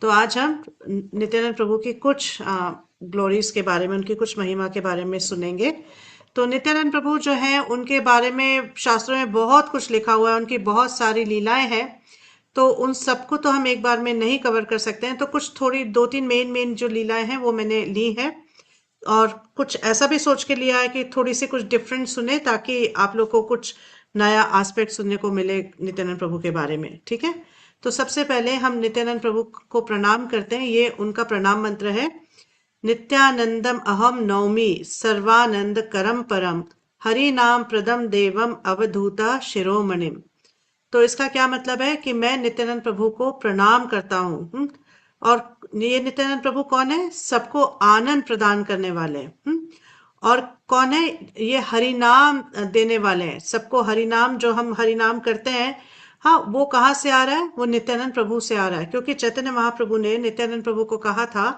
तो आज हम नित्यानंद प्रभु की कुछ ग्लोरीज के बारे में, उनकी कुछ महिमा के बारे में सुनेंगे। तो नित्यानंद प्रभु जो हैं उनके बारे में शास्त्रों में बहुत कुछ लिखा हुआ है, उनकी बहुत सारी लीलाएं हैं। तो उन सबको तो हम एक बार में नहीं कवर कर सकते हैं, तो कुछ थोड़ी दो तीन मेन मेन जो लीलाएं हैं वो मैंने ली हैं। और कुछ ऐसा भी सोच के लिया है कि थोड़ी सी कुछ डिफरेंट सुने, ताकि आप लोग को कुछ नया एस्पेक्ट सुनने को मिले नित्यानंद प्रभु के बारे में। ठीक है, तो सबसे पहले हम नित्यानंद प्रभु को प्रणाम करते हैं। ये उनका प्रणाम मंत्र है। नित्यानंदम अहम नौमि सर्वानंद करम परम, हरि नाम प्रदम देवम अवधूता शिरोमणिम। तो इसका क्या मतलब है कि मैं नित्यानंद प्रभु को प्रणाम करता हूँ। और ये नित्यानंद प्रभु कौन है? सबको आनंद प्रदान करने वाले हैं। और कौन है? ये हरि नाम देने वाले हैं। सबको हरि नाम, जो हम हरि नाम करते हैं, हाँ, वो कहाँ से आ रहा है? वो नित्यानंद प्रभु से आ रहा है, क्योंकि चैतन्य महाप्रभु ने नित्यानंद प्रभु को कहा था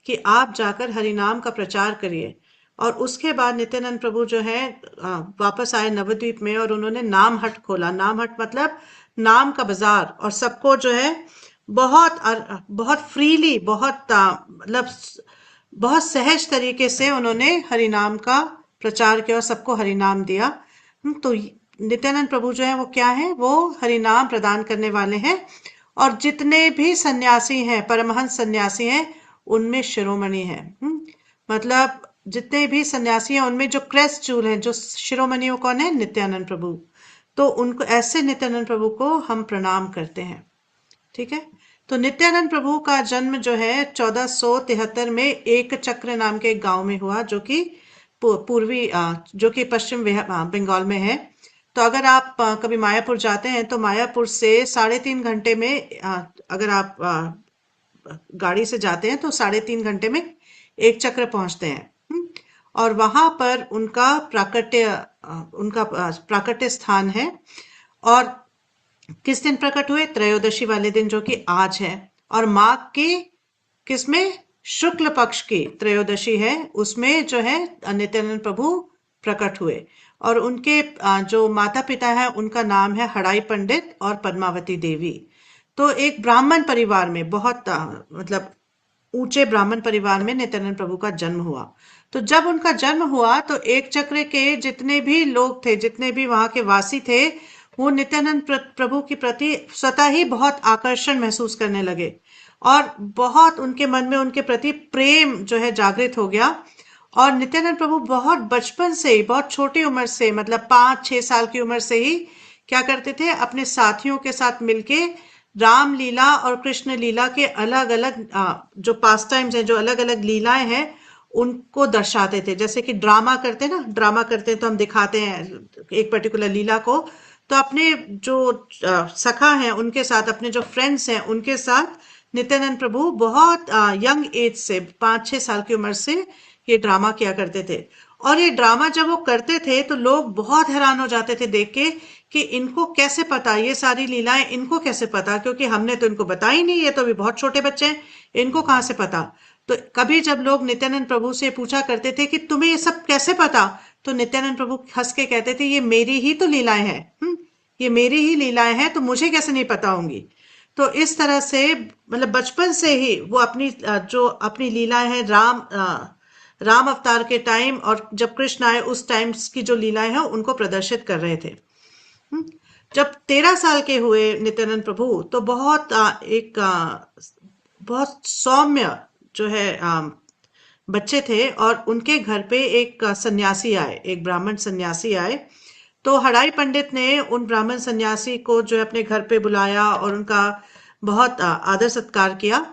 कि आप जाकर हरि नाम का प्रचार करिए। और उसके बाद नित्यानंद प्रभु जो है वापस आए नवद्वीप में, और उन्होंने नाम हट खोला। नाम हट मतलब नाम का बाजार। और सबको जो है बहुत बहुत फ्रीली, बहुत मतलब बहुत सहज तरीके से उन्होंने हरि नाम का प्रचार किया और सबको हरि नाम दिया। तो नित्यानंद प्रभु जो है वो क्या है? वो हरि नाम प्रदान करने वाले हैं। और जितने भी सन्यासी हैं, परमहंस सन्यासी हैं, उनमें शिरोमणि है। मतलब जितने भी सन्यासी हैं उनमें जो क्रेस्ट जूल हैं, जो शिरोमणि, वो कौन है? नित्यानंद प्रभु। तो उनको, ऐसे नित्यानंद प्रभु को हम प्रणाम करते हैं। ठीक है, तो नित्यानंद प्रभु का जन्म जो है 1473 में एक चक्र नाम के एक गांव में हुआ, जो कि पूर्वी जो कि पश्चिम बंगाल में है। तो अगर आप कभी मायापुर जाते हैं तो मायापुर से 3.5 घंटे में, अगर आप गाड़ी से जाते हैं तो 3.5 घंटे में एक चक्र पहुंचते हैं। और वहां पर उनका प्राकट्य स्थान है। और किस दिन प्रकट हुए? त्रयोदशी वाले दिन, जो कि आज है। और माघ की किसमें? शुक्ल पक्ष की त्रयोदशी है, उसमें जो है नित्यानंद प्रभु प्रकट हुए। और उनके जो माता पिता है उनका नाम है हड़ाई पंडित और पद्मावती देवी। तो एक ब्राह्मण परिवार में, बहुत मतलब ऊंचे ब्राह्मण परिवार में नित्यानंद प्रभु का जन्म हुआ। तो जब उनका जन्म हुआ तो एक चक्र के जितने भी लोग थे, जितने भी वहां के वासी थे, वो नित्यानंद प्रभु के प्रति स्वतः ही बहुत आकर्षण महसूस करने लगे। और बहुत उनके मन में उनके प्रति प्रेम जो है जागृत हो गया। और नित्यानंद प्रभु बहुत बचपन से ही, बहुत छोटी उम्र से, मतलब 5-6 साल की उम्र से ही क्या करते थे? अपने साथियों के साथ मिलके राम लीला और कृष्ण लीला के अलग अलग जो पास टाइम्स हैं, जो अलग अलग लीलाएं हैं, उनको दर्शाते थे। जैसे कि ड्रामा करते हैं ना, ड्रामा करते हैं तो हम दिखाते हैं एक पर्टिकुलर लीला को। तो अपने जो सखा हैं उनके साथ, अपने जो फ्रेंड्स हैं उनके साथ नित्यानंद प्रभु बहुत यंग एज से, 5-6 साल की उम्र से ये ड्रामा किया करते थे। और ये ड्रामा जब वो करते थे तो लोग बहुत हैरान हो जाते थे देख के कि इनको कैसे पता, ये सारी लीलाएं इनको कैसे पता, क्योंकि हमने तो इनको बताई नहीं, ये तो अभी बहुत छोटे बच्चे हैं, इनको कहाँ से पता। तो कभी जब लोग नित्यानंद प्रभु से पूछा करते थे कि तुम्हें ये सब कैसे पता, तो नित्यानंद प्रभु हंस के कहते थे, ये मेरी ही तो लीलाएं हैं। ये मेरी ही लीलाएं हैं, तो मुझे कैसे नहीं पता होंगी। तो इस तरह से, मतलब बचपन से ही वो अपनी जो अपनी लीलाएं हैं, राम अवतार के टाइम और जब कृष्ण आए उस टाइम की जो लीलाएं हैं उनको प्रदर्शित कर रहे थे। जब 13 साल के हुए नित्यानंद प्रभु, तो बहुत सौम्य जो है बच्चे थे। और उनके घर पे एक सन्यासी आए, एक ब्राह्मण सन्यासी आए। तो हड़ाई पंडित ने उन ब्राह्मण सन्यासी को जो है अपने घर पे बुलाया और उनका बहुत आदर सत्कार किया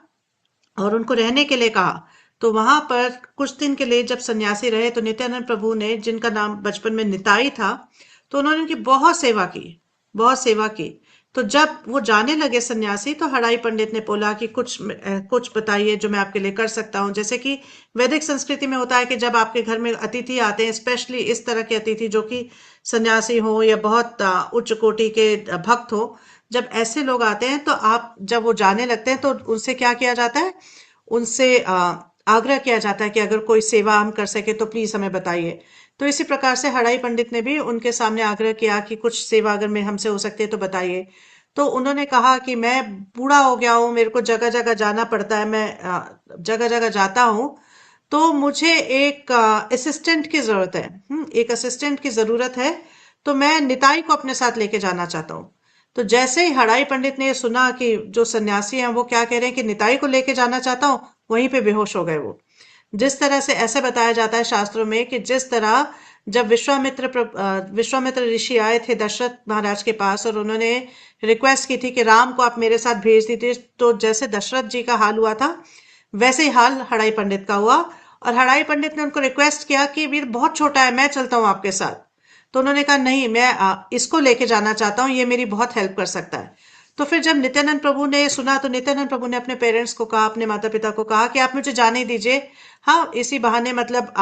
और उनको रहने के लिए कहा। तो वहां पर कुछ दिन के लिए जब सन्यासी रहे, तो नित्यानंद प्रभु ने, जिनका नाम बचपन में निताई था, तो उन्होंने उनकी बहुत सेवा की, बहुत सेवा की। तो जब वो जाने लगे सन्यासी, तो हड़ाई पंडित ने बोला कि कुछ बताइए जो मैं आपके लिए कर सकता हूँ। जैसे कि वैदिक संस्कृति में होता है कि जब आपके घर में अतिथि आते हैं, स्पेशली इस तरह के अतिथि जो कि सन्यासी हो या बहुत उच्च कोटि के भक्त हो, जब ऐसे लोग आते हैं तो आप जब वो जाने लगते हैं तो उनसे क्या किया जाता है? उनसे आग्रह किया जाता है कि अगर कोई सेवा हम कर सके तो प्लीज हमें बताइए। तो इसी प्रकार से हड़ाई पंडित ने भी उनके सामने आग्रह किया कि कुछ सेवा अगर में हमसे हो सकती है तो बताइए। तो उन्होंने कहा कि मैं बूढ़ा हो गया हूँ, मेरे को जगह जगह जाना पड़ता है, मैं जगह जगह जाता हूँ, तो मुझे एक असिस्टेंट की जरूरत है। एक असिस्टेंट की जरूरत है, तो मैं निताई को अपने साथ लेके जाना चाहता हूँ। तो जैसे ही हड़ाई पंडित ने ये सुना कि जो सन्यासी हैं वो क्या कह रहे हैं कि निताई को लेके जाना चाहता हूँ, वहीं पे बेहोश हो गए वो। जिस तरह से ऐसे बताया जाता है शास्त्रों में कि जिस तरह जब विश्वामित्र ऋषि आए थे दशरथ महाराज के पास और उन्होंने रिक्वेस्ट की थी कि राम को आप मेरे साथ भेज दीजिए, तो जैसे दशरथ जी का हाल हुआ था वैसे ही हाल हड़ाई पंडित का हुआ। और हड़ाई पंडित ने उनको रिक्वेस्ट किया कि वीर बहुत छोटा है, मैं चलता हूँ आपके साथ। तो उन्होंने कहा नहीं, मैं इसको लेके जाना चाहता हूँ, ये मेरी बहुत हेल्प कर सकता है। तो फिर जब नित्यानंद प्रभु ने सुना तो नित्यानंद प्रभु ने अपने पेरेंट्स को कहा, अपने माता पिता को कहा कि आप मुझे जाने दीजिए। हाँ, इसी बहाने मतलब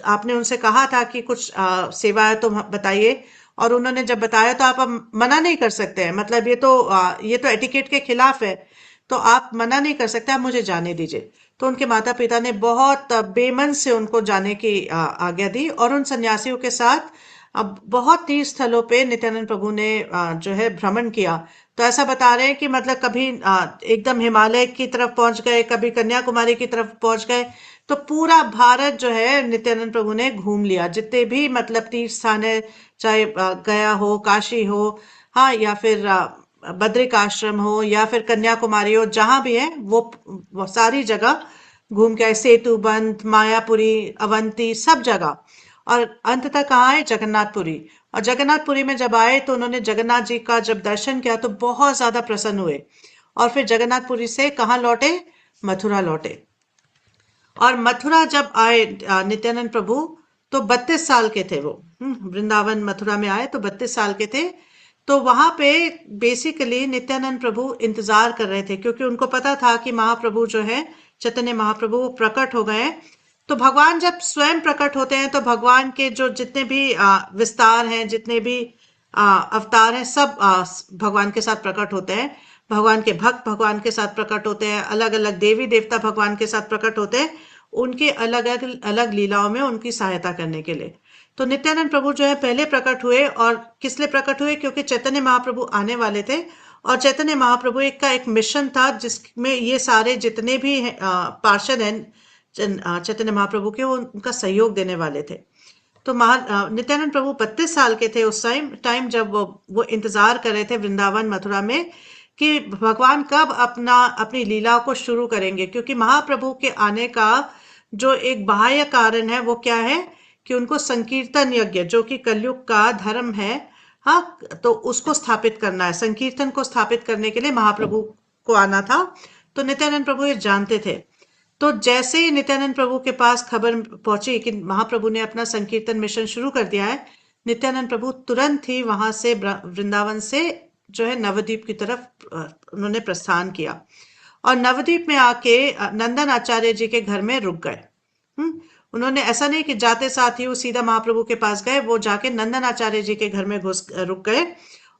आपने उनसे कहा था कि कुछ सेवा है तो बताइए, और उन्होंने जब बताया तो आप अब मना नहीं कर सकते हैं, मतलब ये तो एटिकेट के खिलाफ है, तो आप मना नहीं कर सकते, आप मुझे जाने दीजिए। तो उनके माता पिता ने बहुत बेमन से उनको जाने की आज्ञा दी, और उन सन्यासियों के साथ अब बहुत तीर्थ स्थलों पे नित्यानंद प्रभु ने जो है भ्रमण किया। तो ऐसा बता रहे हैं कि मतलब कभी एकदम हिमालय की तरफ पहुंच गए, कभी कन्याकुमारी की तरफ पहुंच गए। तो पूरा भारत जो है नित्यानंद प्रभु ने घूम लिया, जितने भी मतलब तीर्थ स्थान है, चाहे गया हो, काशी हो, हाँ, या फिर बद्रिक आश्रम हो, या फिर कन्याकुमारी हो, जहां भी है वो सारी जगह घूम के आए। सेतु बंद, मायापुरी, अवंती, सब जगह। और अंततः कहाँ आए? जगन्नाथपुरी। और जगन्नाथपुरी में जब आए तो उन्होंने जगन्नाथ जी का जब दर्शन किया तो बहुत ज्यादा प्रसन्न हुए। और फिर जगन्नाथपुरी से कहाँ लौटे? मथुरा लौटे। और मथुरा जब आए नित्यानंद प्रभु, तो 32 साल के थे वो। वृंदावन मथुरा में आए तो 32 साल के थे। तो वहां पे बेसिकली नित्यानंद प्रभु इंतजार कर रहे थे, क्योंकि उनको पता था कि महाप्रभु जो है, चैतन्य महाप्रभु, वो प्रकट हो गए हैं। तो भगवान जब स्वयं प्रकट होते हैं तो भगवान के जो जितने भी विस्तार हैं, जितने भी अवतार हैं, सब भगवान के साथ प्रकट होते हैं। भगवान के भक्त भगवान के साथ प्रकट होते हैं, अलग अलग देवी देवता भगवान के साथ प्रकट होते हैं, उनके अलग अलग अलग लीलाओं में उनकी सहायता करने के लिए। तो नित्यानंद प्रभु जो है पहले प्रकट हुए, और किस लिए प्रकट हुए? क्योंकि चैतन्य महाप्रभु आने वाले थे, और चैतन्य महाप्रभु का एक मिशन था जिसमें ये सारे जितने भी पार्षद हैं चैतन्य महाप्रभु के, वो उनका सहयोग देने वाले थे। तो नित्यानंद प्रभु 32 साल के थे उस टाइम जब वो इंतजार कर रहे थे वृंदावन मथुरा में कि भगवान कब अपनी लीला को शुरू करेंगे, क्योंकि महाप्रभु के आने का जो एक बाह्य कारण है वो क्या है कि उनको संकीर्तन यज्ञ, जो कि कलयुग का धर्म है, हाँ, तो उसको स्थापित करना है। संकीर्तन को स्थापित करने के लिए महाप्रभु को आना था। तो नित्यानंद प्रभु ये जानते थे। तो जैसे ही नित्यानंद प्रभु के पास खबर पहुंची कि महाप्रभु ने अपना संकीर्तन मिशन शुरू कर दिया है, नित्यानंद प्रभु तुरंत ही वहां से वृंदावन से जो है नवद्वीप की तरफ उन्होंने प्रस्थान किया। और नवद्वीप में आके नंदन आचार्य जी के घर में रुक गए। उन्होंने ऐसा नहीं कि जाते साथ ही वो सीधा महाप्रभु के पास गए, वो जाके नंदन आचार्य जी के घर में घुस रुक गए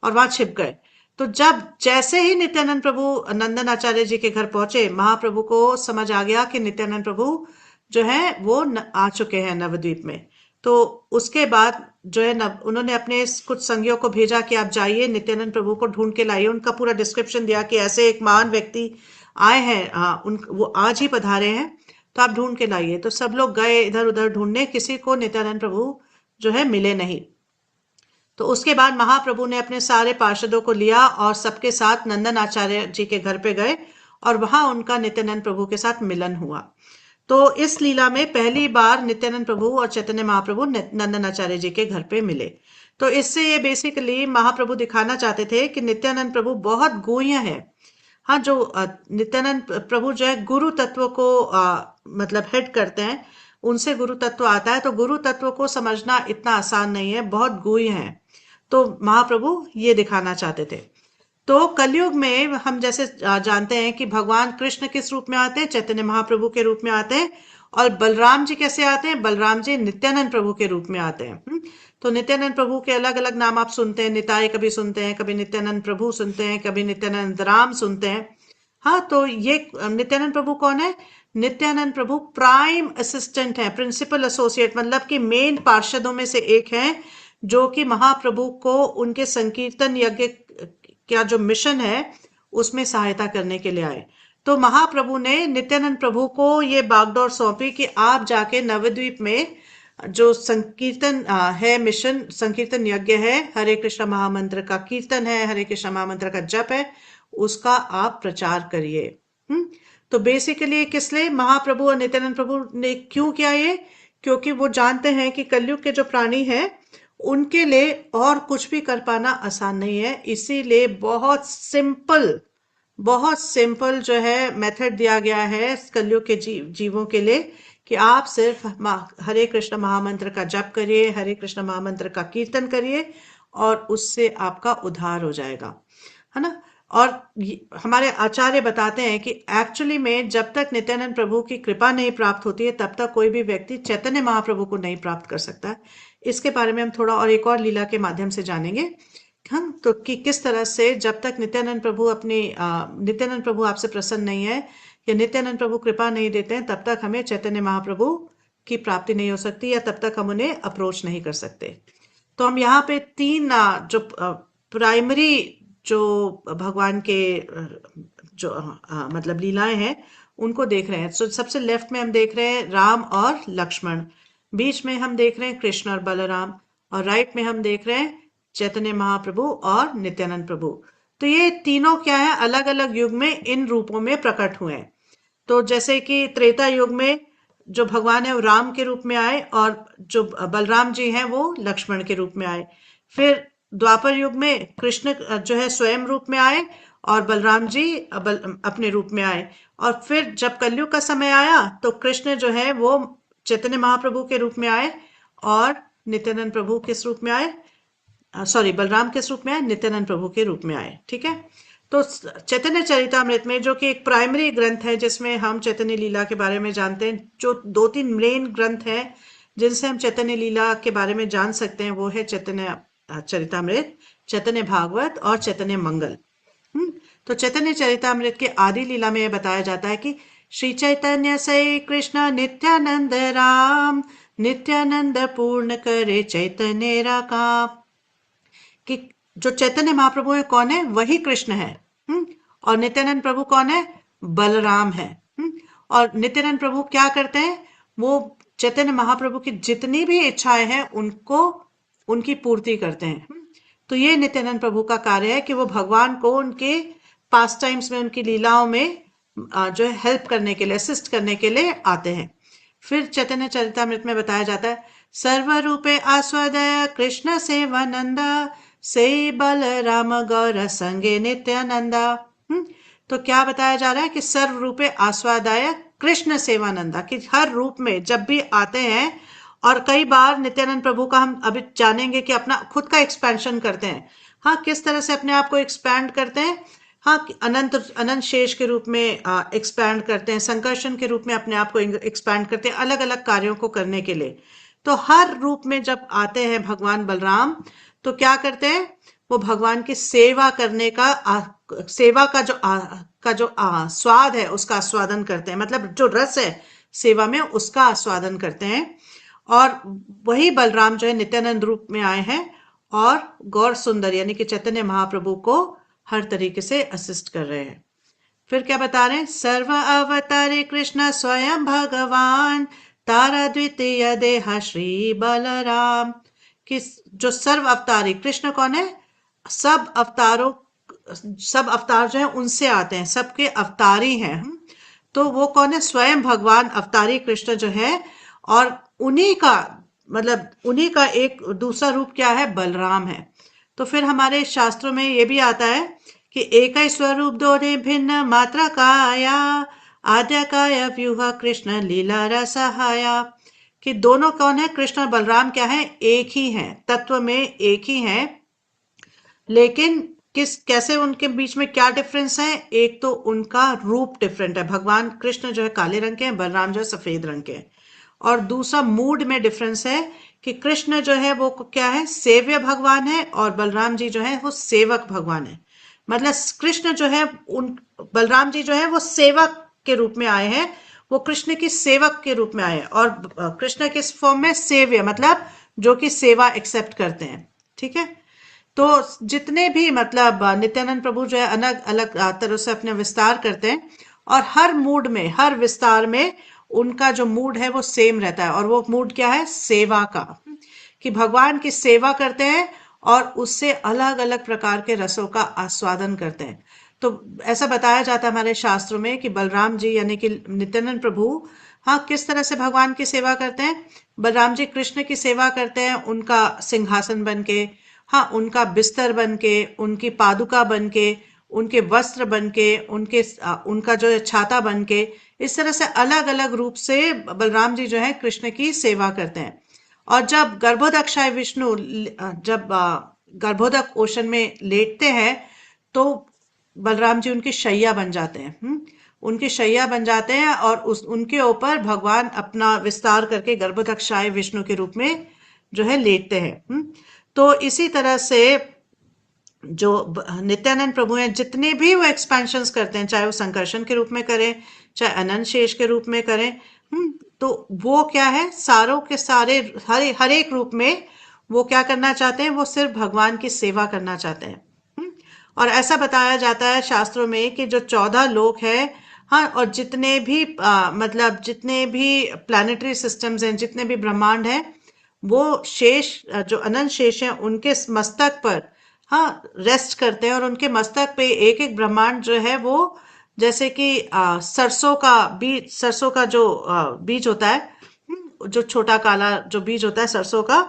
और वहां छिप गए। तो जब जैसे ही नित्यानंद प्रभु नंदन आचार्य जी के घर पहुंचे, महाप्रभु को समझ आ गया कि नित्यानंद प्रभु जो है वो आ चुके हैं नवद्वीप में। तो उसके बाद जो है उन्होंने अपने कुछ संगियों को भेजा कि आप जाइए नित्यानंद प्रभु को ढूंढ के लाइए। उनका पूरा डिस्क्रिप्शन दिया कि ऐसे एक महान व्यक्ति आए हैं, वो आज ही पधारे हैं, तो आप ढूंढ के लाइए। तो सब लोग गए इधर उधर ढूंढने, किसी को नित्यानंद प्रभु जो है मिले नहीं। तो उसके बाद महाप्रभु ने अपने सारे पार्षदों को लिया और सबके साथ नंदन आचार्य जी के घर पे गए, और वहां उनका नित्यानंद प्रभु के साथ मिलन हुआ। तो इस लीला में पहली बार नित्यानंद प्रभु और चैतन्य महाप्रभु नंदन आचार्य जी के घर पे मिले। तो इससे ये बेसिकली महाप्रभु दिखाना चाहते थे कि नित्यानंद प्रभु बहुत गुह्य है। हाँ, जो नित्यानंद प्रभु जो है गुरु तत्व को मतलब हेड करते हैं, उनसे गुरु तत्व आता है। तो गुरु तत्व को समझना इतना आसान नहीं है, बहुत गुह्य है। तो महाप्रभु ये दिखाना चाहते थे। तो कलयुग में हम जैसे जानते हैं कि भगवान कृष्ण किस रूप में आते हैं? चैतन्य महाप्रभु के रूप में आते हैं। और बलराम जी कैसे आते हैं? बलराम जी नित्यानंद प्रभु के रूप में आते हैं। तो नित्यानंद प्रभु के अलग अलग नाम आप सुनते हैं, निताई कभी सुनते हैं, कभी नित्यानंद प्रभु सुनते हैं, कभी नित्यानंद राम सुनते हैं। हाँ, तो ये नित्यानंद प्रभु कौन है? नित्यानंद प्रभु प्राइम असिस्टेंट है, प्रिंसिपल एसोसिएट, मतलब कि मेन पार्षदों में से एक है, जो कि महाप्रभु को उनके संकीर्तन यज्ञ का जो मिशन है उसमें सहायता करने के लिए आए। तो महाप्रभु ने नित्यानंद प्रभु को ये बागडोर सौंपी कि आप जाके नवद्वीप में जो संकीर्तन है, मिशन संकीर्तन यज्ञ है, हरे कृष्ण महामंत्र का कीर्तन है, हरे कृष्ण महामंत्र का जप है, उसका आप प्रचार करिए। तो बेसिकली किस लिए महाप्रभु और नित्यानंद प्रभु ने क्यों किया ये? क्योंकि वो जानते हैं कि कलयुग के जो प्राणी हैं उनके लिए और कुछ भी कर पाना आसान नहीं है, इसीलिए बहुत सिंपल जो है मेथड दिया गया है कलयुग के जीवों के लिए कि आप सिर्फ हरे कृष्ण महामंत्र का जप करिए, हरे कृष्ण महामंत्र का कीर्तन करिए और उससे आपका उद्धार हो जाएगा, है ना। और हमारे आचार्य बताते हैं कि एक्चुअली में जब तक नित्यानंद प्रभु की कृपा नहीं प्राप्त होती है तब तक कोई भी व्यक्ति चैतन्य महाप्रभु को नहीं प्राप्त कर सकता है। इसके बारे में हम थोड़ा और एक और लीला के माध्यम से जानेंगे हम, तो कि किस तरह से जब तक नित्यानंद प्रभु आपसे प्रसन्न नहीं है या नित्यानंद प्रभु कृपा नहीं देते हैं तब तक हमें चैतन्य महाप्रभु की प्राप्ति नहीं हो सकती या तब तक हम उन्हें अप्रोच नहीं कर सकते। तो हम यहाँ पे तीन जो प्राइमरी जो भगवान के जो मतलब लीलाएं हैं उनको देख रहे हैं। तो सबसे लेफ्ट में हम देख रहे हैं राम और लक्ष्मण, बीच में हम देख रहे हैं कृष्ण और बलराम, और राइट में हम देख रहे हैं चैतन्य महाप्रभु और नित्यानंद प्रभु। तो ये तीनों क्या है, अलग अलग युग में इन रूपों में प्रकट हुए हैं। तो जैसे कि त्रेता युग में जो भगवान है वो राम के रूप में आए और जो बलराम जी हैं वो लक्ष्मण के रूप में आए। फिर द्वापर युग में कृष्ण जो है स्वयं रूप में आए और बलराम जी अपने रूप में आए। और फिर जब कलयुग का समय आया तो कृष्ण जो है वो चैतन्य महाप्रभु के रूप में आए और नित्यानंद प्रभु किस रूप में आए, सॉरी बलराम किस रूप में आए, नित्यानंद प्रभु के रूप में आए। ठीक है। तो चैतन्य चरितामृत में जो कि एक प्राइमरी ग्रंथ है जिसमें हम चैतन्य लीला के बारे में जानते हैं, जो दो तीन मेन ग्रंथ हैं जिनसे हम चैतन्य लीला के बारे में जान सकते हैं, वो है चैतन्य चरितामृत, चैतन्य भागवत और चैतन्य मंगल। तो चैतन्य चरितामृत के आदि लीला में बताया जाता है कि श्री चैतन्य से कृष्ण नित्यानंद राम, नित्यानंद पूर्ण करे चैतन्य राम, कि जो चैतन्य महाप्रभु है कौन है, वही कृष्ण है। और नित्यानंद प्रभु कौन है, बलराम है। और नित्यानंद प्रभु क्या करते हैं, वो चैतन्य महाप्रभु की जितनी भी इच्छाएं हैं उनको उनकी पूर्ति करते हैं। तो ये नित्यानंद प्रभु का कार्य है कि वो भगवान को उनके पास टाइम्स में, उनकी लीलाओं में जो है हेल्प करने के लिए, असिस्ट करने के लिए आते हैं। फिर चैतन्य चरितामृत में बताया जाता है सर्वरूपे आस्वादय कृष्ण सेवानंदा से बलराम गौर संगे नित्यानंदा। तो क्या बताया जा रहा है कि सर्व रूपे आस्वादाय कृष्ण सेवानंदा, कि हर रूप में जब भी आते हैं, और कई बार नित्यानंद प्रभु का हम अभी जानेंगे कि अपना खुद का एक्सपेंशन करते हैं। हाँ, किस तरह से अपने आप को एक्सपैंड करते हैं। हाँ, अनंत शेष के रूप में एक्सपैंड करते हैं, संकर्षण के रूप में अपने आप को एक्सपैंड करते हैं अलग अलग कार्यों को करने के लिए। तो हर रूप में जब आते हैं भगवान बलराम तो क्या करते हैं, वो भगवान की सेवा करने का सेवा का जो स्वाद है उसका आस्वादन करते हैं, मतलब जो रस है सेवा में उसका आस्वादन करते हैं। और वही बलराम जो है नित्यानंद रूप में आए हैं और गौर सुंदर यानी कि चैतन्य महाप्रभु को हर तरीके से असिस्ट कर रहे हैं। फिर क्या बता रहे हैं, सर्व अवतारे कृष्ण स्वयं भगवान, तारा द्वितीय देहा श्री बलराम, कि जो सर्व अवतारी कृष्ण कौन है, सब अवतार जो है उनसे आते हैं, सबके अवतारी हैं। तो वो कौन है, स्वयं भगवान अवतारी कृष्ण जो है, और उन्हीं का एक दूसरा रूप क्या है, बलराम है। तो फिर हमारे शास्त्रों में ये भी आता है कि एक ही स्वरूप दोने भिन्न मात्रा काया, आद्य काय व्यूह कृष्ण लीला रसहाया, कि दोनों कौन है, कृष्ण और बलराम क्या है, एक ही हैं, तत्व में एक ही हैं, लेकिन कैसे उनके बीच में क्या डिफरेंस है, एक तो उनका रूप डिफरेंट है, भगवान कृष्ण जो है काले रंग के हैं, बलराम जो है सफेद रंग के हैं। और दूसरा मूड में डिफरेंस है कि कृष्ण जो है वो क्या है, सेव्य भगवान है, और बलराम जी जो है वो सेवक भगवान है। मतलब कृष्ण जो है बलराम जी जो है वो सेवक के रूप में आए हैं, वो कृष्ण की सेवक के रूप में आए हैं, और कृष्ण किस फॉर्म में, सेव्य, मतलब जो कि सेवा एक्सेप्ट करते हैं। ठीक है। तो जितने भी मतलब नित्यानंद प्रभु जो है अलग अलग तरह से अपने विस्तार करते हैं, और हर मूड में, हर विस्तार में उनका जो मूड है वो सेम रहता है, और वो मूड क्या है? सेवा का, कि भगवान की सेवा करते हैं और उससे अलग अलग प्रकार के रसों का आस्वादन करते हैं। तो ऐसा बताया जाता है हमारे शास्त्रों में कि बलराम जी यानी कि नित्यानंद प्रभु, हाँ, किस तरह से भगवान की सेवा करते हैं? बलराम जी कृष्ण की सेवा करते हैं उनका सिंहासन बन के, हाँ, उनका बिस्तर बन के, उनकी पादुका बन के, उनके वस्त्र बन के, उनका जो है छाता बन के, इस तरह से अलग अलग रूप से बलराम जी जो है कृष्ण की सेवा करते हैं। और जब गर्भोदक्षाय विष्णु जब गर्भोदक ओशन में लेटते हैं, तो बलराम जी उनकी शैया बन जाते हैं। उनकी शैया बन जाते हैं और उस उनके ऊपर भगवान अपना विस्तार करके गर्भोदक्षाय विष्णु के रूप में जो है लेटते हैं। तो इसी तरह से जो नित्यानंद प्रभु हैं, जितने भी वो एक्सपेंशंस करते हैं, चाहे वो संकर्षण के रूप में करें, चाहे अनंत शेष के रूप में करें, तो वो क्या है, सारों के सारे हर एक रूप में वो क्या करना चाहते हैं? वो सिर्फ भगवान की सेवा करना चाहते हैं। और ऐसा बताया जाता है शास्त्रों में कि जो 14 लोक है, हाँ, और जितने भी मतलब जितने भी प्लानिटरी सिस्टम्स हैं, जितने भी ब्रह्मांड हैं, वो शेष जो अनंत शेष हैं उनके मस्तक पर, हाँ, रेस्ट करते हैं, और उनके मस्तक पे एक एक ब्रह्मांड जो है वो जैसे कि सरसों का जो बीज होता है, जो छोटा काला जो बीज होता है सरसों का,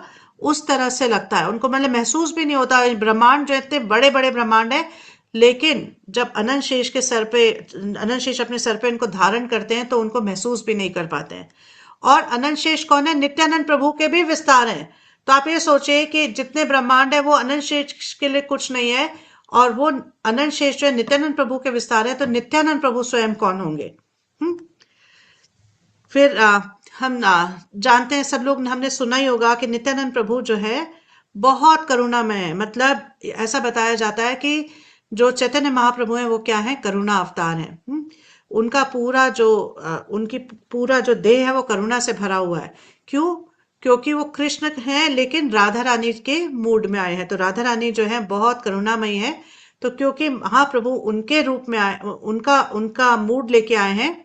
उस तरह से लगता है उनको, मतलब महसूस भी नहीं होता। ब्रह्मांड जो इतने बड़े बड़े ब्रह्मांड है, लेकिन जब अनंत शेष के सर पे, अनंत शेष अपने सर पे इनको धारण करते हैं तो उनको महसूस भी नहीं कर पाते हैं। और अनंत शेष कौन है? नित्यानंद प्रभु के भी विस्तार हैं। तो आप ये सोचिए कि जितने ब्रह्मांड है वो अनंत शेष के लिए कुछ नहीं है, और वो अनंत शेष जो है नित्यानंद प्रभु के विस्तार है, तो नित्यानंद प्रभु स्वयं कौन होंगे? हम्म फिर हम जानते हैं, सब लोग, हमने सुना ही होगा कि नित्यानंद प्रभु जो है बहुत करुणामय है। मतलब ऐसा बताया जाता है कि जो चैतन्य महाप्रभु हैं वो क्या है? करुणा अवतार है। उनका पूरा जो उनकी पूरा जो देह है वो करुणा से भरा हुआ है। क्यों? क्योंकि वो कृष्ण हैं लेकिन राधा रानी के मूड में आए हैं, तो राधा रानी जो है बहुत करुणामयी है। तो क्योंकि महाप्रभु उनके रूप में आए, उनका उनका मूड लेके आए हैं,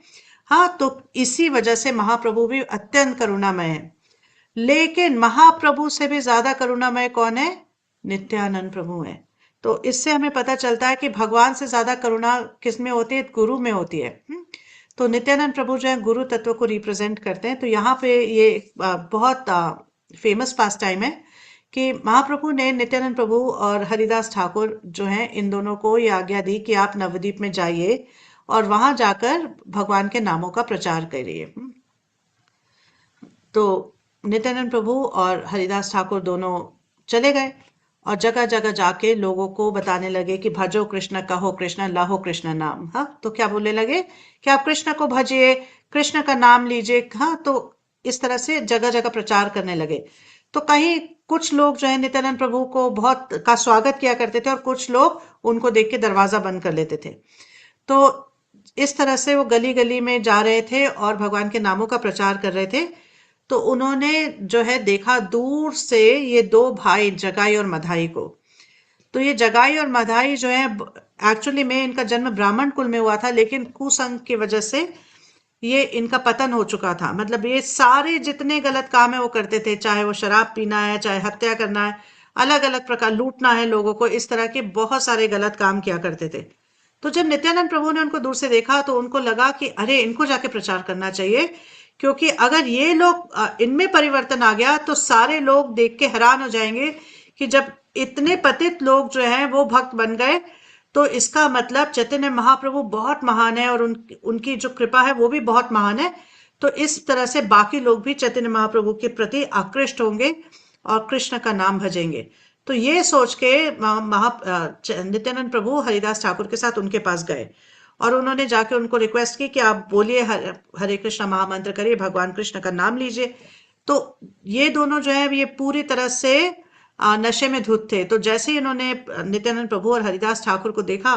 हाँ, तो इसी वजह से महाप्रभु भी अत्यंत करुणामय है। लेकिन महाप्रभु से भी ज्यादा करुणामय कौन है? नित्यानंद प्रभु है। तो इससे हमें पता चलता है कि भगवान से ज्यादा करुणा किस में होती है? गुरु में होती है। तो नित्यानंद प्रभु जो है गुरु तत्व को रिप्रेजेंट करते हैं। तो यहाँ पे ये बहुत फेमस पास टाइम है कि महाप्रभु ने नित्यानंद प्रभु और हरिदास ठाकुर जो हैं, इन दोनों को ये आज्ञा दी कि आप नवद्वीप में जाइए और वहां जाकर भगवान के नामों का प्रचार करिए। तो नित्यानंद प्रभु और हरिदास ठाकुर दोनों चले गए और जगह जगह जाके लोगों को बताने लगे कि भजो कृष्ण, कहो कृष्ण, लाहो कृष्ण नाम। हाँ, तो क्या बोलने लगे कि आप कृष्ण को भजिए, कृष्ण का नाम लीजिए। हाँ, तो इस तरह से जगह जगह प्रचार करने लगे। तो कहीं कुछ लोग जो है नित्यानंद प्रभु को बहुत का स्वागत किया करते थे, और कुछ लोग उनको देख के दरवाजा बंद कर लेते थे। तो इस तरह से वो गली गली में जा रहे थे और भगवान के नामों का प्रचार कर रहे थे। तो उन्होंने जो है देखा दूर से ये दो भाई, जगाई और मधाई को। तो ये जगाई और मधाई जो है, एक्चुअली में इनका जन्म ब्राह्मण कुल में हुआ था, लेकिन कुसंग की वजह से ये इनका पतन हो चुका था। मतलब ये सारे जितने गलत काम है वो करते थे, चाहे वो शराब पीना है, चाहे हत्या करना है, अलग अलग प्रकार लूटना है लोगों को, इस तरह के बहुत सारे गलत काम किया करते थे। तो जब नित्यानंद प्रभु ने उनको दूर से देखा तो उनको लगा कि अरे, इनको जाके प्रचार करना चाहिए, क्योंकि अगर ये लोग इनमें परिवर्तन आ गया तो सारे लोग देख के हैरान हो जाएंगे कि जब इतने पतित लोग जो हैं वो भक्त बन गए, तो इसका मतलब चैतन्य महाप्रभु बहुत महान है और उनकी जो कृपा है वो भी बहुत महान है। तो इस तरह से बाकी लोग भी चैतन्य महाप्रभु के प्रति आकृष्ट होंगे और कृष्ण का नाम भजेंगे। तो ये सोच के नित्यानंद प्रभु हरिदास ठाकुर के साथ उनके पास गए और उन्होंने जाके उनको रिक्वेस्ट की कि आप बोलिए, हरे कृष्ण महामंत्र करिए, भगवान कृष्ण का नाम लीजिए। तो ये दोनों जो है ये पूरी तरह से नशे में धुत थे। तो जैसे ही इन्होंने नित्यानंद प्रभु और हरिदास ठाकुर को देखा,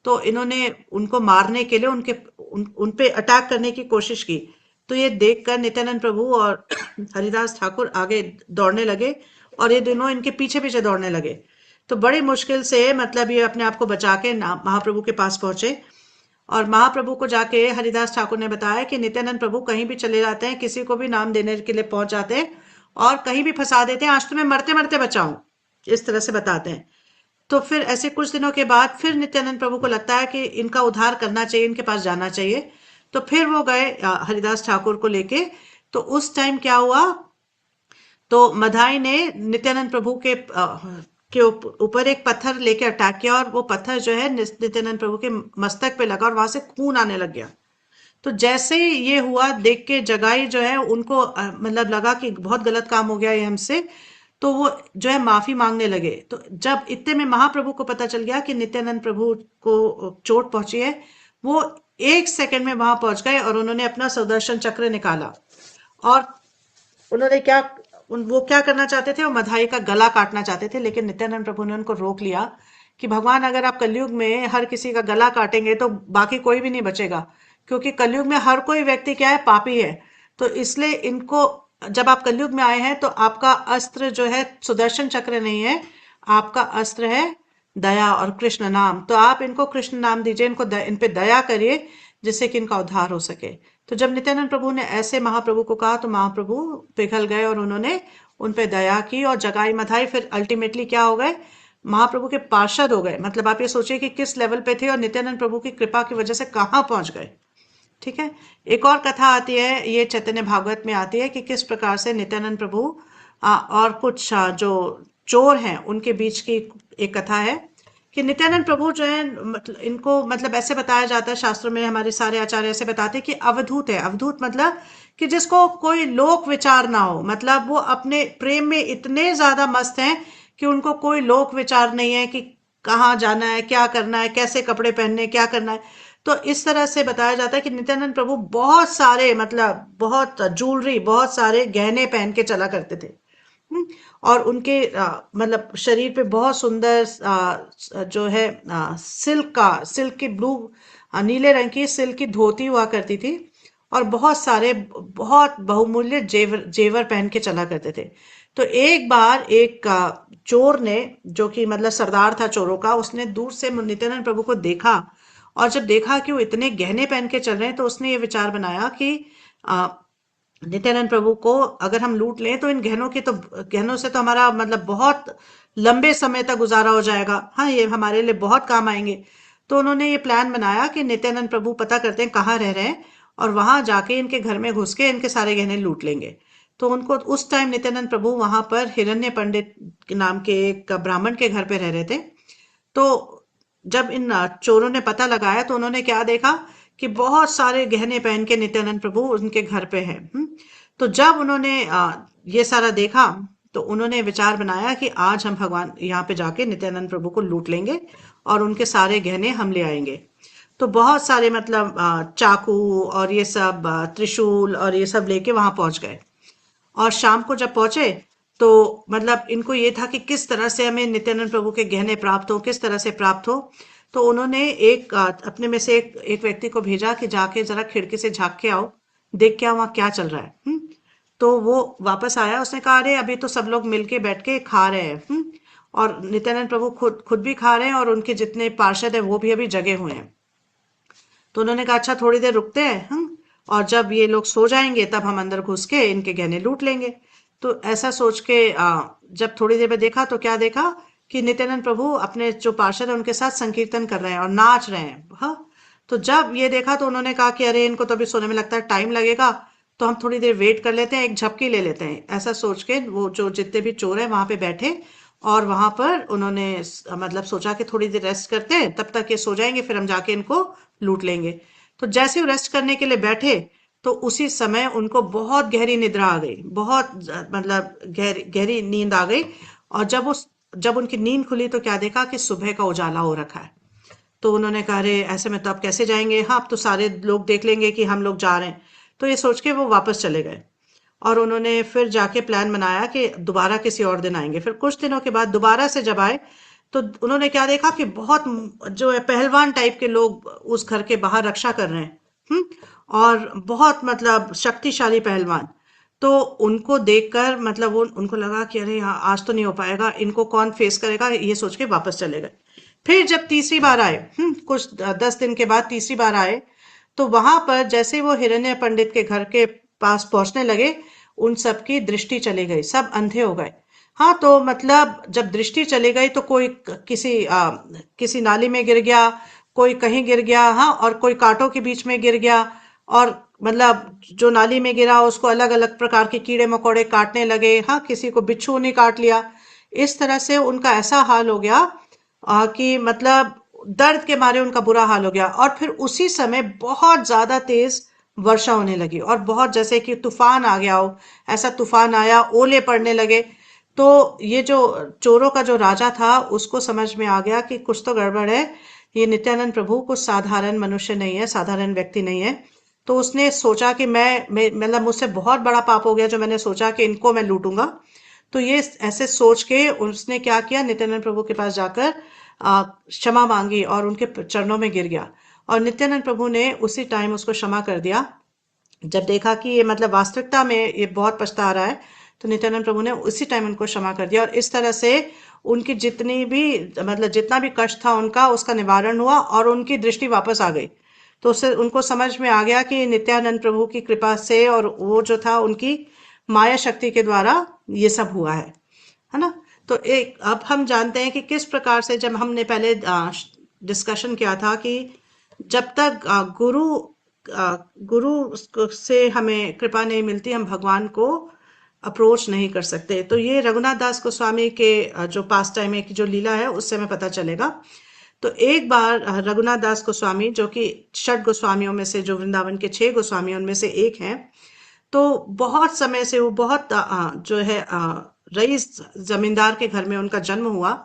तो इन्होंने उनको मारने के लिए उन पे अटैक करने की कोशिश की। तो ये देखकर नित्यानंद प्रभु और हरिदास ठाकुर आगे दौड़ने लगे और ये दोनों इनके पीछे पीछे दौड़ने लगे। तो बड़ी मुश्किल से मतलब ये अपने आप को बचा के महाप्रभु के पास पहुंचे। और महाप्रभु को जाके हरिदास ठाकुर ने बताया कि नित्यानंद प्रभु कहीं भी चले जाते हैं, किसी को भी नाम देने के लिए पहुंच जाते हैं और कहीं भी फंसा देते हैं, आज तुम्हें मरते मरते बचाऊं, इस तरह से बताते हैं। तो फिर ऐसे कुछ दिनों के बाद फिर नित्यानंद प्रभु को लगता है कि इनका उद्धार करना चाहिए, इनके पास जाना चाहिए। तो फिर वो गए हरिदास ठाकुर को लेके। तो उस टाइम क्या हुआ, तो मधाई ने नित्यानंद प्रभु के ऊपर एक पत्थर लेके अटैक किया और वो पत्थर जो है नित्यानंद प्रभु के मस्तक पे लगा और वहां से खून आने लग गया। तो जैसे ही ये हुआ देख के जगाई जो है उनको मतलब लगा कि बहुत गलत काम हो गया ये हमसे। तो वो जो है माफी मांगने लगे। तो जब इतने में महाप्रभु को पता चल गया कि नित्यानंद प्रभु को चोट पहुंची है, वो 1 सेकंड में वहां पहुंच गए और उन्होंने अपना सुदर्शन चक्र निकाला। और उन्होंने वो क्या करना चाहते थे, वो मधाई का गला काटना चाहते थे, लेकिन नित्यानंद प्रभु ने उनको रोक लिया कि भगवान अगर आप कलयुग में हर किसी का गला काटेंगे तो बाकी कोई भी नहीं बचेगा, क्योंकि कलयुग में हर कोई व्यक्ति क्या है, पापी है। तो इसलिए इनको, जब आप कलयुग में आए हैं तो आपका अस्त्र जो है सुदर्शन चक्र नहीं है, आपका अस्त्र है दया और कृष्ण नाम। तो आप इनको कृष्ण नाम दीजिए, इन पे दया करिए, जिससे कि इनका उद्धार हो सके। तो जब नित्यानंद प्रभु ने ऐसे महाप्रभु को कहा तो महाप्रभु पिघल गए और उन्होंने उन पे दया की और जगाई मधाई। फिर अल्टीमेटली क्या हो गए, महाप्रभु के पार्षद हो गए। मतलब आप ये सोचिए कि किस लेवल पे थे और नित्यानंद प्रभु की कृपा की वजह से कहाँ पहुंच गए। ठीक है। एक और कथा आती है, ये चैतन्य भागवत में आती है कि किस प्रकार से नित्यानंद प्रभु और कुछ जो चोर हैं उनके बीच की एक कथा है कि नित्यानंद प्रभु जो है, मतलब इनको मतलब ऐसे बताया जाता है शास्त्रों में, हमारे सारे आचार्य ऐसे बताते हैं कि अवधूत है। अवधूत मतलब कि जिसको कोई लोक विचार ना हो, मतलब वो अपने प्रेम में इतने ज्यादा मस्त हैं कि उनको कोई लोक विचार नहीं है कि कहाँ जाना है, क्या करना है, कैसे कपड़े पहनने, क्या करना है। तो इस तरह से बताया जाता है कि नित्यानंद प्रभु बहुत सारे, मतलब बहुत ज्वेलरी, बहुत सारे गहने पहन के चला करते थे। हम्म, और उनके मतलब शरीर पे बहुत सुंदर जो है सिल्क की ब्लू, नीले रंग की सिल्क की धोती हुआ करती थी। और बहुत सारे बहुत बहुमूल्य जेवर जेवर पहन के चला करते थे। तो एक बार एक चोर ने, जो कि मतलब सरदार था चोरों का, उसने दूर से नित्यानंद प्रभु को देखा। और जब देखा कि वो इतने गहने पहन के चल रहे हैं तो उसने ये विचार बनाया कि नित्यानंद प्रभु को अगर हम लूट लें तो इन गहनों से तो हमारा मतलब बहुत लंबे समय तक गुजारा हो जाएगा। हाँ, ये हमारे लिए बहुत काम आएंगे। तो उन्होंने ये प्लान बनाया कि नित्यानंद प्रभु पता करते हैं कहाँ रह रहे हैं और वहां जाके इनके घर में घुस के इनके सारे गहने लूट लेंगे। तो उनको उस टाइम नित्यानंद प्रभु वहां पर हिरण्य पंडित के नाम के एक ब्राह्मण के घर पे रह रहे थे। तो जब इन चोरों ने पता लगाया तो उन्होंने क्या देखा कि बहुत सारे गहने पहन के नित्यानंद प्रभु उनके घर पे हैं। तो जब उन्होंने ये सारा देखा तो उन्होंने विचार बनाया कि आज हम भगवान यहाँ पे जाके नित्यानंद प्रभु को लूट लेंगे और उनके सारे गहने हम ले आएंगे। तो बहुत सारे मतलब चाकू और ये सब त्रिशूल और ये सब लेके वहां पहुंच गए। और शाम को जब पहुंचे तो मतलब इनको ये था कि किस तरह से हमें नित्यानंद प्रभु के गहने प्राप्त हो, किस तरह से प्राप्त हो। तो उन्होंने अपने में से एक व्यक्ति को भेजा कि जाके जरा खिड़की से झांक के आओ, देख के आओ वहां क्या चल रहा है। तो वो वापस आया, उसने कहा अरे अभी तो सब लोग मिलके बैठ के खा रहे हैं। और नित्यानंद प्रभु खुद खुद भी खा रहे हैं और उनके जितने पार्षद है वो भी अभी जगे हुए हैं। तो उन्होंने कहा अच्छा थोड़ी देर रुकते हैं और जब ये लोग सो जाएंगे तब हम अंदर घुस के इनके गहने लूट लेंगे। तो ऐसा सोच के जब थोड़ी देर में देखा तो क्या देखा कि नित्यानंद प्रभु अपने जो पार्षद है उनके साथ संकीर्तन कर रहे हैं और नाच रहे हैं। हाँ। तो जब ये देखा तो उन्होंने कहा कि अरे इनको तो अभी सोने में लगता है टाइम लगेगा, तो हम थोड़ी देर वेट कर लेते हैं, एक झपकी ले लेते हैं। ऐसा सोच के वो जो जितने भी चोर हैं वहां पे बैठे और वहां पर उन्होंने मतलब सोचा कि थोड़ी देर रेस्ट करते हैं, तब तक ये सो जाएंगे, फिर हम जाके इनको लूट लेंगे। तो जैसे वो रेस्ट करने के लिए बैठे तो उसी समय उनको बहुत गहरी निद्रा आ गई, बहुत मतलब गहरी गहरी नींद आ गई। और जब उनकी नींद खुली तो क्या देखा कि सुबह का उजाला हो रखा है। तो उन्होंने कहा अरे ऐसे में तो अब कैसे जाएंगे, हाँ अब तो सारे लोग देख लेंगे कि हम लोग जा रहे हैं। तो ये सोच के वो वापस चले गए और उन्होंने फिर जाके प्लान बनाया कि दोबारा किसी और दिन आएंगे। फिर कुछ दिनों के बाद दोबारा से जब आए तो उन्होंने क्या देखा कि बहुत जो है पहलवान टाइप के लोग उस घर के बाहर रक्षा कर रहे हैं। और बहुत मतलब शक्तिशाली पहलवान। तो उनको देखकर मतलब वो उनको लगा कि अरे हाँ आज तो नहीं हो पाएगा, इनको कौन फेस करेगा, ये सोच के वापस चले गए। फिर जब तीसरी बार आए, कुछ 10 दिन के बाद तीसरी बार आए, तो वहां पर जैसे ही वो हिरण्य पंडित के घर के पास पहुंचने लगे, उन सबकी दृष्टि चली गई, सब अंधे हो गए। हाँ, तो मतलब जब दृष्टि चली गई तो कोई किसी नाली में गिर गया, कोई कहीं गिर गया, हाँ, और कोई कांटों के बीच में गिर गया, और मतलब जो नाली में गिरा उसको अलग अलग प्रकार के कीड़े मकोड़े काटने लगे, हाँ, किसी को बिच्छू ने काट लिया। इस तरह से उनका ऐसा हाल हो गया कि मतलब दर्द के मारे उनका बुरा हाल हो गया। और फिर उसी समय बहुत ज्यादा तेज वर्षा होने लगी, और बहुत जैसे कि तूफान आ गया हो, ऐसा तूफान आया, ओले पड़ने लगे। तो ये जो चोरों का जो राजा था उसको समझ में आ गया कि कुछ तो गड़बड़ है, ये नित्यानंद प्रभु कुछ साधारण मनुष्य नहीं है, साधारण व्यक्ति नहीं है। तो उसने सोचा कि मतलब मुझसे बहुत बड़ा पाप हो गया जो मैंने सोचा कि इनको मैं लूटूंगा। तो ये ऐसे सोच के उसने क्या किया, नित्यानंद प्रभु के पास जाकर क्षमा मांगी और उनके चरणों में गिर गया। और नित्यानंद प्रभु ने उसी टाइम उसको क्षमा कर दिया। जब देखा कि ये मतलब वास्तविकता में ये बहुत पछता रहा है, तो नित्यानंद प्रभु ने उसी टाइम उनको क्षमा कर दिया। और इस तरह से उनकी जितनी भी मतलब जितना भी कष्ट था उनका, उसका निवारण हुआ और उनकी दृष्टि वापस आ गई। तो उससे उनको समझ में आ गया कि नित्यानंद प्रभु की कृपा से और वो जो था उनकी माया शक्ति के द्वारा ये सब हुआ है ना। तो एक अब हम जानते हैं कि किस प्रकार से, जब हमने पहले डिस्कशन किया था कि जब तक गुरु से हमें कृपा नहीं मिलती, हम भगवान को अप्रोच नहीं कर सकते। तो ये रघुनाथ दास गोस्वामी के जो पास टाइम है की जो लीला है उससे हमें पता चलेगा। तो एक बार रघुनाथ दास गोस्वामी जो कि षट गोस्वामियों में से, जो वृंदावन के 6 गोस्वामियों में से एक हैं, तो बहुत समय से वो बहुत जो है रईस जमींदार के घर में उनका जन्म हुआ,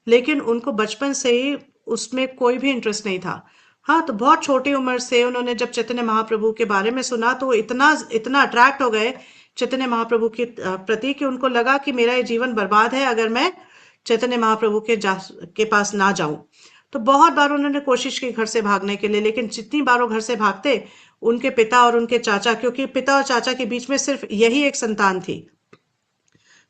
लेकिन उनको बचपन से ही उसमें कोई भी इंटरेस्ट नहीं था। हाँ, तो बहुत छोटी उम्र से उन्होंने जब चैतन्य महाप्रभु के बारे में सुना तो वो इतना इतना अट्रैक्ट हो गए चैतन्य महाप्रभु के प्रति, कि उनको लगा कि मेरा ये जीवन बर्बाद है अगर मैं चैतन्य महाप्रभु के पास ना जाऊं। तो बहुत बार उन्होंने कोशिश की घर से भागने के लिए, लेकिन जितनी बार वो घर से भागते, उनके पिता और उनके चाचा, क्योंकि पिता और चाचा के बीच में सिर्फ यही एक संतान थी,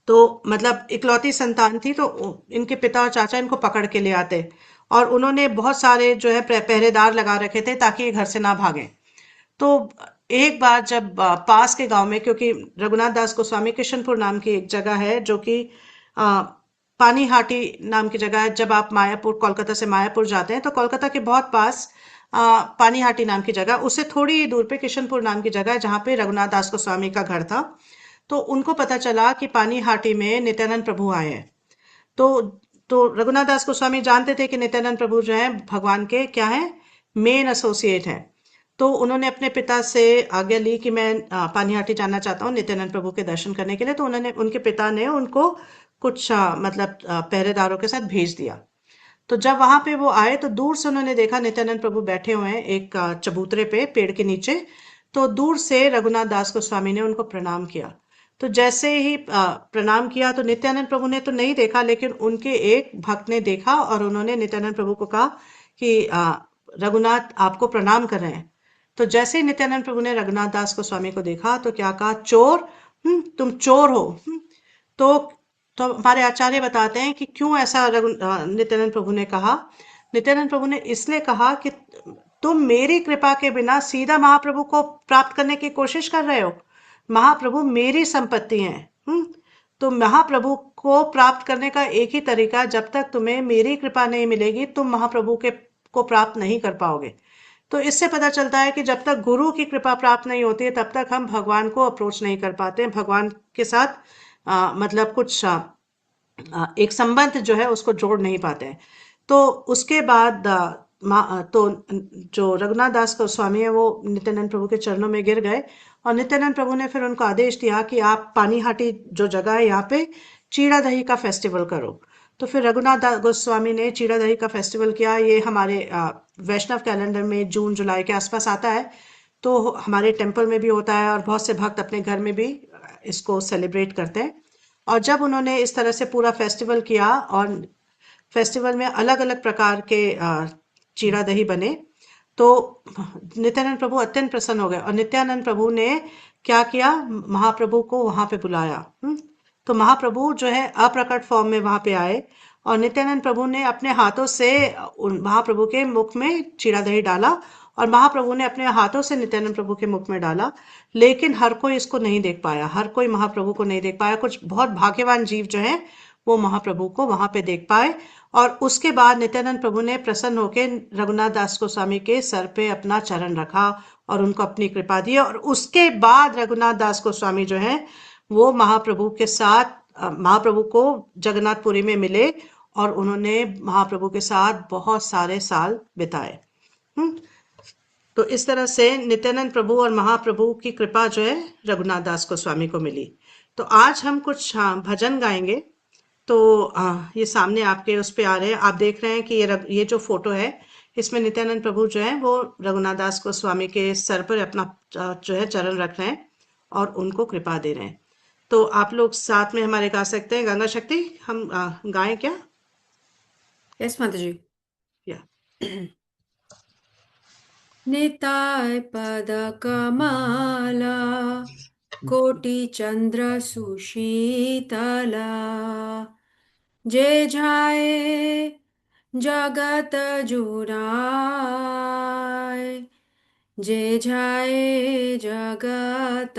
तो मतलब इकलौती संतान थी, तो इनके पिता और चाचा इनको पकड़ के ले आते। और उन्होंने बहुत सारे जो है पहरेदार लगा रखे थे ताकि ये घर से ना भागे। तो एक बार जब पास के गांव में, क्योंकि रघुनाथ दास गोस्वामी किशनपुर नाम की एक जगह है जो कि आ, पानीहाटी नाम की जगह है। जब आप मायापुर, कोलकाता से मायापुर जाते हैं तो कोलकाता के बहुत पास पानीहाटी नाम की जगह, उससे थोड़ी ही दूर पे किशनपुर नाम की जगह है जहाँ पे रघुनाथ दास गोस्वामी का घर था। तो उनको पता चला कि पानीहाटी में नित्यानंद प्रभु आए हैं। तो रघुनाथ दास गोस्वामी जानते थे कि नित्यानंद प्रभु जो है भगवान के क्या है, मेन एसोसिएट हैं। तो उन्होंने अपने पिता से आज्ञा ली कि मैं पानीहाटी जाना चाहता हूँ नित्यानंद प्रभु के दर्शन करने के लिए। तो उन्होंने, उनके पिता ने उनको कुछ मतलब पहरेदारों के साथ भेज दिया। तो जब वहां पे वो आए तो दूर से उन्होंने देखा नित्यानंद प्रभु बैठे हुए हैं एक चबूतरे पे, पेड़ के नीचे। तो दूर से रघुनाथ दास गोस्वामी ने उनको प्रणाम किया। तो जैसे ही प्रणाम किया तो नित्यानंद प्रभु ने तो नहीं देखा, लेकिन उनके एक भक्त ने देखा और उन्होंने नित्यानंद प्रभु को कहा कि रघुनाथ आपको प्रणाम कर रहे हैं। तो जैसे ही नित्यानंद प्रभु ने रघुनाथ दास गोस्वामी को देखा तो क्या कहा, चोर, तुम चोर हो। तो हमारे आचार्य बताते हैं कि क्यों ऐसा नित्यानंद प्रभु ने कहा। नित्यानंद प्रभु ने इसलिए कहा कि तुम मेरी कृपा के बिना सीधा महाप्रभु को प्राप्त करने की कोशिश कर रहे हो। महाप्रभु मेरी संपत्ति है। तो महाप्रभु को प्राप्त करने का एक ही तरीका, जब तक तुम्हें मेरी कृपा नहीं मिलेगी तुम महाप्रभु के को प्राप्त नहीं कर पाओगे। तो इससे पता चलता है कि जब तक गुरु की कृपा प्राप्त नहीं होती है तब तक हम भगवान को अप्रोच नहीं कर पाते हैं, भगवान के साथ मतलब कुछ एक संबंध जो है उसको जोड़ नहीं पाते हैं। तो उसके बाद तो जो रघुनाथ दास गोस्वामी है वो नित्यानंद प्रभु के चरणों में गिर गए, और नित्यानंद प्रभु ने फिर उनको आदेश दिया कि आप पानीहाटी जो जगह है यहाँ पे चीड़ा दही का फेस्टिवल करो। तो फिर गोस्वामी ने चीड़ा दही का फेस्टिवल किया। ये हमारे वैष्णव कैलेंडर में जून जुलाई के आसपास आता है। तो हमारे टेम्पल में भी होता है और बहुत से भक्त अपने घर में भी इसको सेलिब्रेट करते हैं। और जब उन्होंने इस तरह से पूरा फेस्टिवल किया और फेस्टिवल में अलग अलग प्रकार के चीड़ा दही बने, तो नित्यानंद प्रभु अत्यंत प्रसन्न हो गए और नित्यानंद प्रभु ने क्या किया, महाप्रभु को वहां पे बुलाया। तो महाप्रभु जो है अप्रकट फॉर्म में वहां पे आए, और नित्यानंद प्रभु ने अपने हाथों से उन महाप्रभु के मुख में चीड़ा दही डाला, और महाप्रभु ने अपने हाथों से नित्यानंद प्रभु के मुख में डाला। लेकिन हर कोई इसको नहीं देख पाया, हर कोई महाप्रभु को नहीं देख पाया। कुछ बहुत भाग्यवान जीव जो है वो महाप्रभु को वहां पे देख पाए। और उसके बाद नित्यानंद प्रभु ने प्रसन्न होकर रघुनाथ दास गोस्वामी के सर पे अपना चरण रखा और उनको अपनी कृपा दी। और उसके बाद रघुनाथ दास गोस्वामी जो है वो महाप्रभु के साथ महाप्रभु को जगन्नाथपुरी में मिले, और उन्होंने महाप्रभु के साथ बहुत सारे साल बिताए। हम्म, तो इस तरह से नित्यानंद प्रभु और महाप्रभु की कृपा जो है रघुनाथ दास गोस्वामी को मिली। तो आज हम कुछ भजन गाएंगे। तो ये सामने आपके उस पे आ रहे हैं, आप देख रहे हैं कि ये जो फोटो है, इसमें नित्यानंद प्रभु जो है वो रघुनाथ दास गोस्वामी के सर पर अपना जो है चरण रख रहे हैं और उनको कृपा दे रहे हैं। तो आप लोग साथ में हमारे गा सकते हैं गंगा शक्ति, हम गाएं क्या? यस माता जी। या निताय पद कमला कोटि चंद्र सुशीतला जे जाए जगत जुराय जे जाए जगत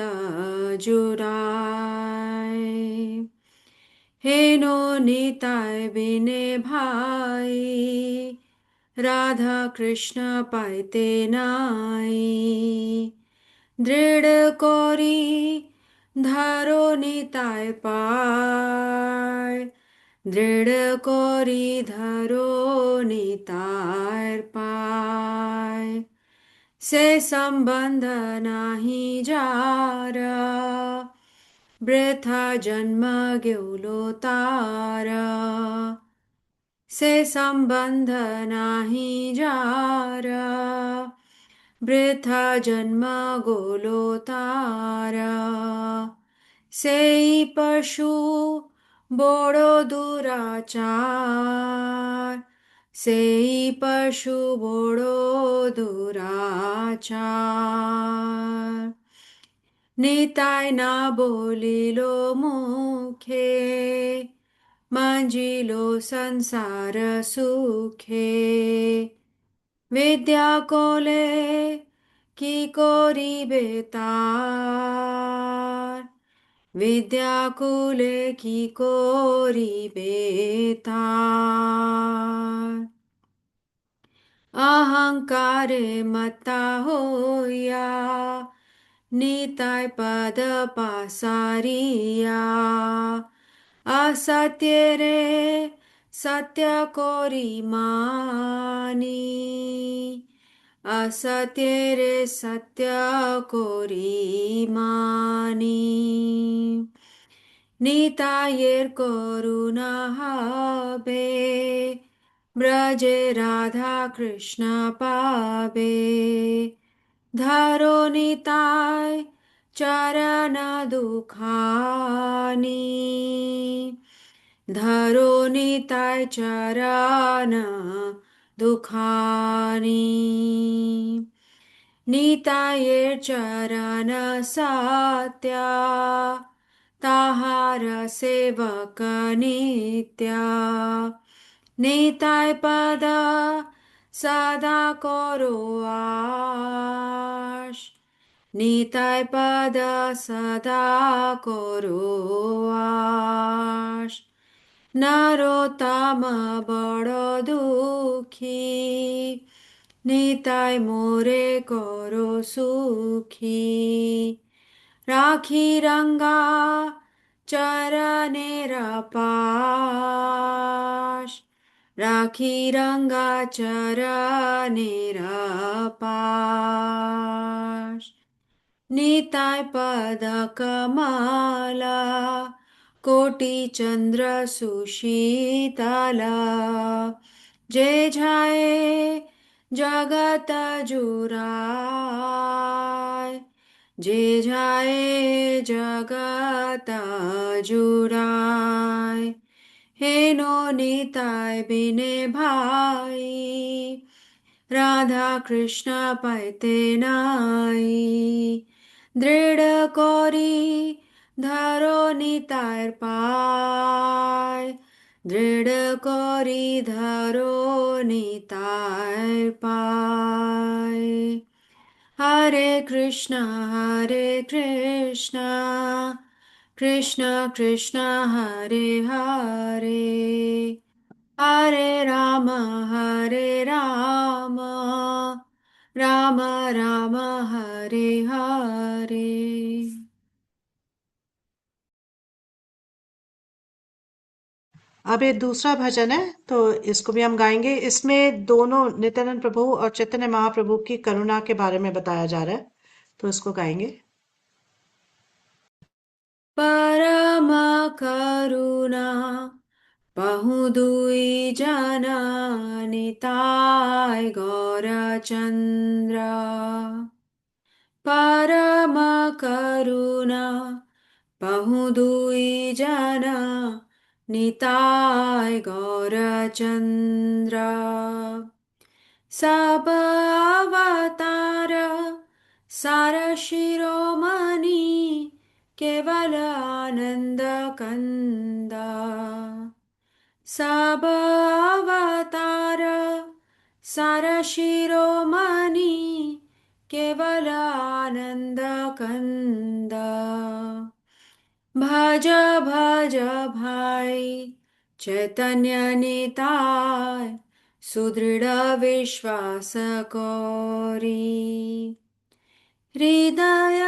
जुराय हेनो निताय बिने भाई राधा कृष्ण पाइते नाई दृढ़ कोरी धरो निताय पाय दृढ़ कोरी धरो निताय पाय से संबंध नाही जारा वृथा जन्म गेलो तारा से संबंध नाही जारा वृथा जन्म गोलो तारा सेई पशु बोड़ो दुराचार सेई पशु बोड़ो दुराचार निताय ना बोलिलो मुखे मंजिलो संसार सुखे विद्या कोले की कोरी बेतार विद्या कुले की कोरी बेतार अहंकारे मता होया निताय पद पासारिया असत्य रे सत्य कोरी मानी असत्य रे सत्य कोरी मानी नितायेर करुणा হবে ব্রজে রাধা কৃষ্ণ পাবে ধরো নিতায় চরণ দুখানি ধরো নিতায় চরণ দুখানি নিতায়ের চরণ সত্য তাহার সেবক নিত্য নিতাই পদ সদা করো আশ নিতাই পদ সদা করো আশ নরোত্তম বড় দুঃখী নিতাই মোরে করো সুখী রাখি রঙ্গা চরণের পাশ রাখি রঙ্গা চরণের পাশ নিতাই পদ কমলা কোটি চন্দ্র সুশীতলা যে যায় জগত জুরায় যে যায় জগত জুরায় হেনো নিতাই বিনে ভাই রাধা কৃষ্ণ পাইতে নাই দৃঢ় করি ধরো নিতাইর পায়, দৃঢ় করি ধরো নিতাইর পায়। হরে কৃষ্ণ কৃষ্ণ কৃষ্ণ হরে হরে, হরে রাম রাম রাম হরে হরে। अब ये दूसरा भजन है, तो इसको भी हम गाएंगे। इसमें दोनों नित्यानंद प्रभु और चैतन्य महाप्रभु की करुणा के बारे में बताया जा रहा है, तो इसको गाएंगे। परम करुणा बहु दुई जना, निताय गौरचंद्र। परम करुणा बहु दुई जना, निताय गौरचंद्र। सब अवतार सार शिरोमणि, केवल आनंद कंदा। सब अवतार सार शिरोमणि, केवल आनंद कंदा। भज भज भाई चैतन्य निताय, सुदृढ़ विश्वास कोरी। हृदय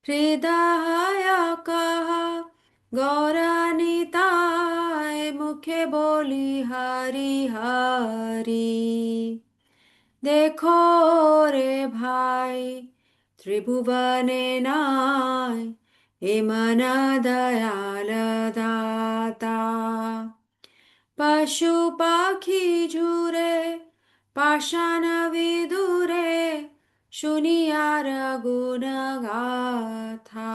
हृदय कहा गौरानिताय, मुखे बोली हरि हरि। देखो रे भाई त्रिभुवने नाय, ए मन दयाल दाता। पशु पाखी झूरे पाषाण विदुरे, শুনিয়ার গুণ গাথা।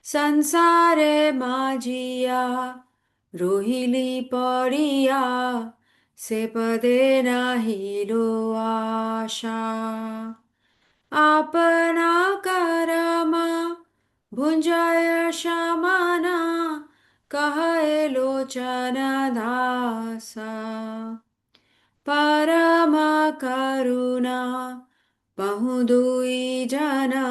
সংসারে মাঝিয়া রহিলি পড়িয়া, সে পদে নাহিল আশা। আপনা করমা ভুঞ্জয় সমানা, কহে লোচন দাসা। परम करुणा बहु दुई जना,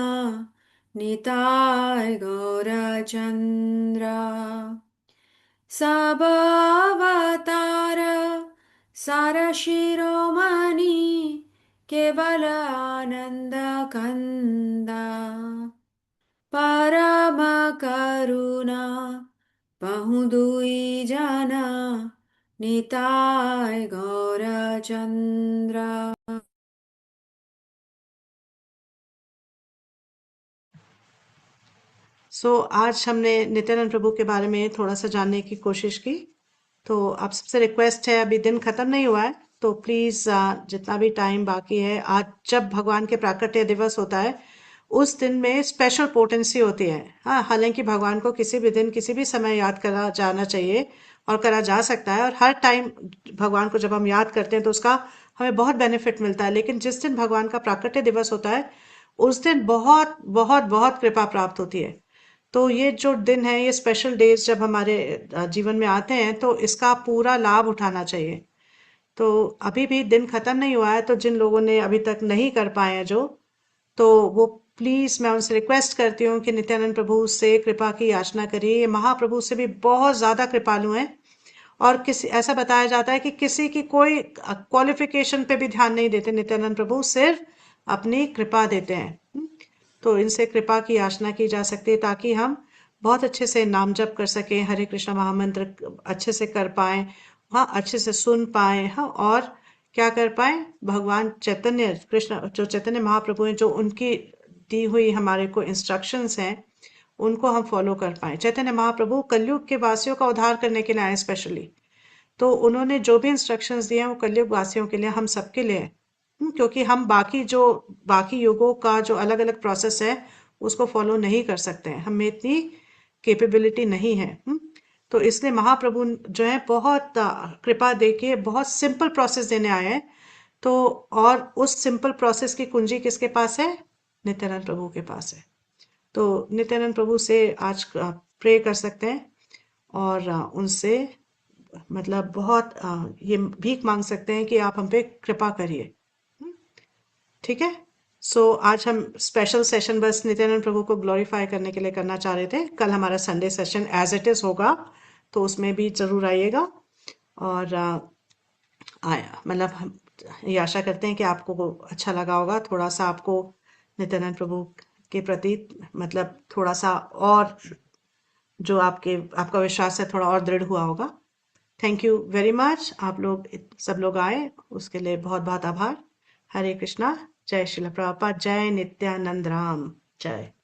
निताय गौरचंद्र। सब अवतार सार शिरोमणि, केवल आनंद कंदा। परम करुणा बहु दुई जना, निताय गौरचंद्र। आज हमने नित्यानंद प्रभु के बारे में थोड़ा सा जानने की कोशिश की। तो आप सबसे रिक्वेस्ट है, अभी दिन खत्म नहीं हुआ है, तो प्लीज जितना भी टाइम बाकी है, आज जब भगवान के प्राकट्य दिवस होता है उस दिन में स्पेशल पोटेंसी होती है। हाँ, हालांकि भगवान को किसी भी दिन किसी भी समय याद करा जाना चाहिए और करा जा सकता है, और हर टाइम भगवान को जब हम याद करते हैं तो उसका हमें बहुत बेनिफिट मिलता है। लेकिन जिस दिन भगवान का प्राकट्य दिवस होता है उस दिन बहुत बहुत बहुत कृपा प्राप्त होती है। तो ये जो दिन है, ये स्पेशल डेज जब हमारे जीवन में आते हैं तो इसका पूरा लाभ उठाना चाहिए। तो अभी भी दिन खत्म नहीं हुआ है, तो जिन लोगों ने अभी तक नहीं कर पाए हैं जो, तो वो प्लीज मैं उनसे रिक्वेस्ट करती हूँ कि नित्यानंद प्रभु से कृपा की याचना करिए। ये महाप्रभु से भी बहुत ज्यादा कृपालु हैं, और किसी ऐसा बताया जाता है कि किसी की कोई क्वालिफिकेशन पे भी ध्यान नहीं देते नित्यानंद प्रभु, सिर्फ अपनी कृपा देते हैं। तो इनसे कृपा की याचना की जा सकती है ताकि हम बहुत अच्छे से नाम जप कर सकें, हरे कृष्ण महामंत्र अच्छे से कर पाए, हाँ अच्छे से सुन पाए, हाँ और क्या कर पाए, भगवान चैतन्य कृष्ण जो चैतन्य महाप्रभु हैं, जो उनकी दी हुई हमारे को इंस्ट्रक्शंस हैं उनको हम फॉलो कर पाए। चैतन्य महाप्रभु कलयुग के वासियों का उद्धार करने के लिए आए स्पेशली, तो उन्होंने जो भी इंस्ट्रक्शंस दिए हैं वो कलयुग वासियों के लिए, हम सबके लिए है। क्योंकि हम बाकी युगों का जो अलग अलग प्रोसेस है उसको फॉलो नहीं कर सकते हैं, हमें इतनी कैपेबिलिटी नहीं है। तो इसलिए महाप्रभु जो है बहुत कृपा देके बहुत सिंपल प्रोसेस देने आए हैं। तो और उस सिंपल प्रोसेस की कुंजी किसके पास है? नित्यानंद प्रभु के पास है। तो नित्यानंद प्रभु से आज प्रे कर सकते हैं और उनसे मतलब बहुत ये भीख मांग सकते हैं कि आप हम पे कृपा करिए। ठीक है। सो आज हम स्पेशल सेशन बस नित्यानंद प्रभु को ग्लोरीफाई करने के लिए करना चाह रहे थे। कल हमारा Sunday session as it is होगा, तो उसमें भी जरूर आइएगा। और आया मतलब हम ये आशा करते हैं कि आपको वो अच्छा लगा होगा, थोड़ा सा आपको नित्यानंद प्रभु के प्रति मतलब थोड़ा सा और जो आपका विश्वास है थोड़ा और दृढ़ हुआ होगा। Thank you very much. आप लोग सब लोग आए उसके लिए बहुत बहुत आभार। हरे कृष्णा। जय श्रील प्रभुपाद। जय नित्यानंद राम। जय।